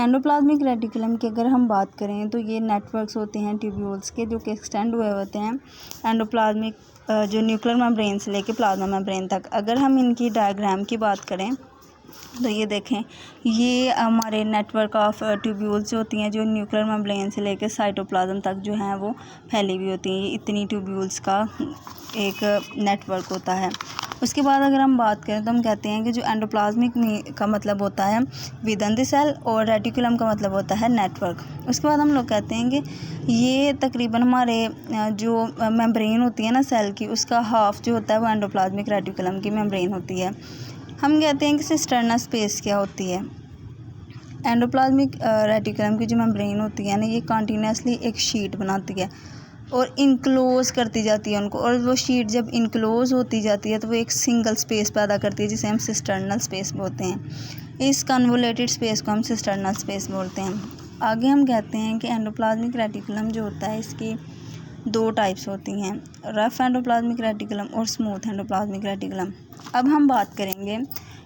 Endoplasmic reticulum की अगर हम बात करें तो ये नेटवर्क्स होते हैं ट्यूब्यूल्स के, जो कि एक्सटेंड हुए होते हैं एंडोप्लाज्मिक जो न्यूक्लियर मेम्ब्रेन से लेके प्लाज्मा मेम्ब्रेन तक। अगर हम इनकी डायग्राम की बात करें तो ये देखें, ये हमारे नेटवर्क ऑफ ट्यूब्यूल्स होती हैं जो न्यूक्लियर मेम्ब्रेन से लेकर साइटोप्लाज्म तक जो हैं वो फैली हुई होती हैं। ये इतनी ट्यूब्यूल्स का एक नेटवर्क होता है। उसके बाद अगर हम बात करें तो हम कहते हैं कि जो एंडोप्लाज्मिक का मतलब होता है विद इन द सेल और रेटिकुलम का मतलब होता है नेटवर्क। उसके बाद हम लोग कहते हैं कि ये तकरीबन हमारे जो मेम्ब्रेन होती है ना सेल की, उसका हाफ जो होता है वो एंडोप्लाज्मिक रेटिकुलम की मेम्ब्रेन होती है। हम कहते हैं कि सिस्टर्नल स्पेस क्या होती है। एंडोप्लाज्मिक रेटिकुलम की जो मेम्ब्रेन होती है ना, ये कंटिन्यूसली एक शीट बनाती है और इनक्लोज करती जाती है उनको, और वो शीट जब इनक्लोज होती जाती है तो वो एक सिंगल स्पेस पैदा करती है जिसे हम सिस्टर्नल स्पेस बोलते हैं। इस कन्वोलेटेड स्पेस को हम सिस्टर्नल स्पेस बोलते हैं। आगे हम कहते हैं कि एंडोप्लाज्मिक रेटिकुलम जो होता है इसकी दो टाइप्स होती हैं, रफ एंडोप्लाज्मिक रेटिकुलम और स्मूथ एंडोप्लाज्मिक रेटिकुलम। अब हम बात करेंगे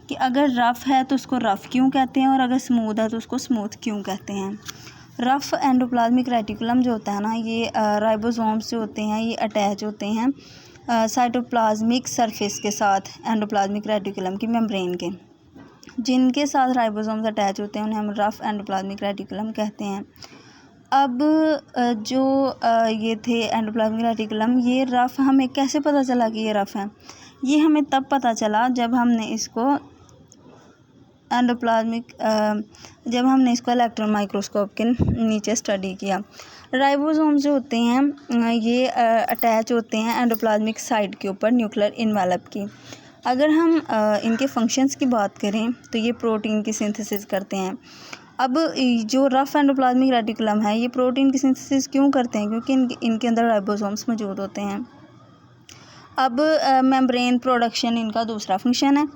कि अगर रफ़ है तो उसको रफ़ क्यों कहते हैं और अगर स्मूथ है तो उसको स्मूथ क्यों कहते हैं। रफ़ एंडोप्लाज्मिक रेटिकुलम जो होता है ना, ये राइबोसोम्स जो होते हैं ये अटैच होते हैं साइटोप्लाज्मिक सरफेस के साथ एंडोप्लाज्मिक रेटिकुलम की मेम्ब्रेन के। जिनके साथ राइबोसोम्स अटैच होते हैं उन्हें हम रफ़ एंडोप्लाज्मिक रेटिकुलम कहते हैं। अब जो ये थे एंडोप्लाज्मिक रेटिकुलम, ये रफ़ हमें कैसे पता चला कि ये रफ़ है? ये हमें तब पता चला जब हमने इसको इलेक्ट्रॉन माइक्रोस्कोप के नीचे स्टडी किया। राइबोसोम्स जो होते हैं ये अटैच होते हैं एंडोप्लाज्मिक साइट के ऊपर न्यूक्लियर इनवेलप की। अगर हम इनके फंक्शंस की बात करें तो ये प्रोटीन की सिंथेसिस करते हैं। अब जो रफ़ एंडोप्लाज्मिक रेटिकुलम है ये प्रोटीन की सिंथेसिस क्यों करते हैं? क्योंकि इनके अंदर राइबोसोम्स मौजूद होते हैं। अब मेम्ब्रेन प्रोडक्शन इनका दूसरा फंक्शन है।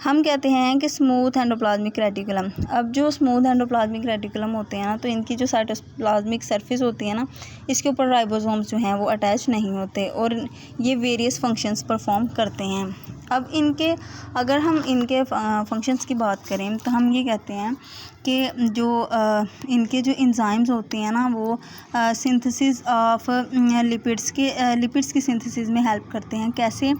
हम कहते हैं कि स्मूथ एंडोप्लाज्मिक रेटिकुलम। अब जो स्मूथ एंडोप्लाज्मिक रेटिकुलम होते हैं ना, तो इनकी जो साइटोप्लाज्मिक सरफेस होती है ना, इसके ऊपर राइबोसोम्स जो हैं वो अटैच नहीं होते और ये वेरियस फंक्शंस परफॉर्म करते हैं। अब अगर हम इनके फंक्शंस की बात करें तो हम ये कहते हैं कि जो इनके जो एंजाइम्स होते हैं ना, वो सिंथेसिस ऑफ लिपिड्स की सिंथेसिस में हेल्प करते हैं। कैसे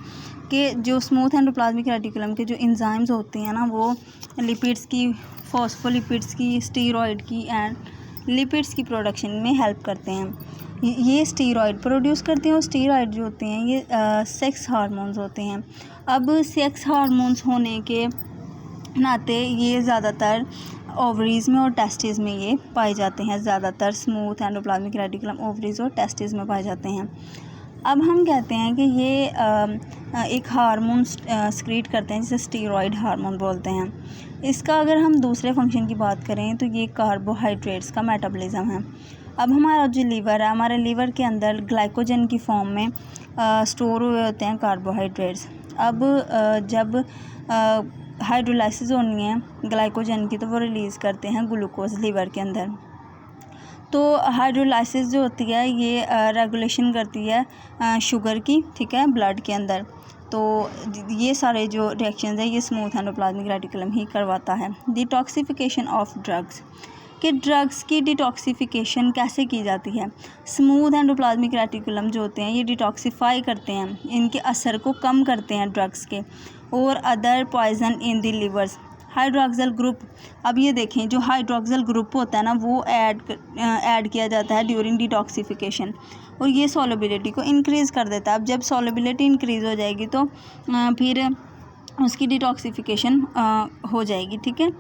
कि जो स्मूथ एंडोप्लाज्मिक रेटिकुलम के जो एंजाइम्स होते हैं ना, वो लिपिड्स की, फॉस्फोलिपिड्स की, स्टीरॉयड की एंड लिपिड्स की प्रोडक्शन में हेल्प करते हैं। ये स्टीरॉयड प्रोड्यूस करते हैं और स्टीरॉयड जो होते हैं ये सेक्स हार्मोन्स होते हैं। अब सेक्स हार्मोन्स होने के नाते ये ज़्यादातर ओवरीज़ में और टेस्टिस में ये पाए जाते हैं। ज़्यादातर स्मूथ एंडोप्लाज्मिक रेटिकुलम ओवरीज़ और टेस्टिस में पाए जाते हैं। अब हम कहते हैं कि ये एक हार्मोन सिक्रीट करते हैं जिसे स्टीरॉयड हार्मोन बोलते हैं। इसका अगर हम दूसरे फंक्शन की बात करें तो ये कार्बोहाइड्रेट्स का मेटाबॉलिज्म है। अब हमारा जो लीवर है, हमारे लीवर के अंदर ग्लाइकोजन की फॉर्म में स्टोर हुए होते हैं कार्बोहाइड्रेट्स। अब जब हाइड्रोलाइसिस होनी है ग्लाइकोजन की तो वो रिलीज़ करते हैं ग्लूकोज लीवर के अंदर। तो हाइड्रोलाइसिस जो होती है ये रेगुलेशन करती है शुगर की, ठीक है, ब्लड के अंदर। तो ये सारे जो रिएक्शंस हैं ये स्मूथ एंडोप्लाज्मिक रेटिकुलम ही करवाता है। डिटॉक्सिफिकेशन ऑफ ड्रग्स, कि ड्रग्स की डिटॉक्सिफिकेशन कैसे की जाती है? स्मूथ एंडोप्लाज्मिक रेटिकुलम जो होते हैं ये डिटॉक्सिफाई करते हैं, इनके असर को कम करते हैं ड्रग्स के और other poison in the livers. Hydroxyl group, अब ये देखें, जो हाइड्रोक्सिल ग्रुप होता है ना वो ऐड किया जाता है ड्यूरिंग डिटॉक्सिफिकेशन और ये सॉल्युबिलिटी को इंक्रीज़ कर देता है। अब जब सॉल्युबिलिटी इंक्रीज़ हो जाएगी तो फिर उसकी डिटॉक्सिफिकेशन हो जाएगी, ठीक है।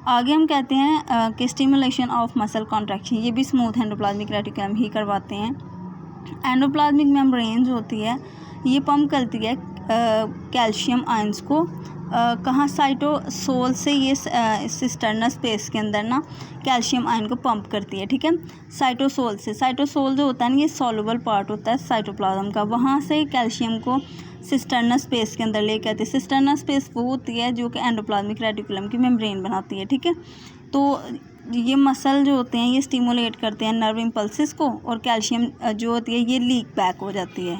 आगे हम कहते हैं कि स्टिमुलेशन ऑफ मसल कॉन्ट्रैक्शन, ये भी स्मूथ एंडोप्लाज्मिक रेटिकुलम ही करवाते हैं। एंडोप्लाज्मिक मेम्ब्रेन जो होती है ये पंप करती है कैल्शियम आयंस को कहाँ, साइटोसोल से ये सिस्टर्नल स्पेस के अंदर ना कैल्शियम आयन को पंप करती है, ठीक है, साइटोसोल से। साइटोसोल जो होता है ना ये सॉल्युबल पार्ट होता है साइटोप्लाज्म का, वहाँ से कैल्शियम को सिस्टर्नल स्पेस के अंदर लेके आती है। सिस्टर्नल स्पेस वो होती है जो कि एंडोप्लाज्मिक रेटिकुलम की मेम्ब्रेन बनाती है, ठीक है। तो ये मसल जो होते हैं ये स्टिमुलेट करते हैं नर्व इम्पल्सिस को और कैल्शियम जो होती है ये लीक बैक हो जाती है।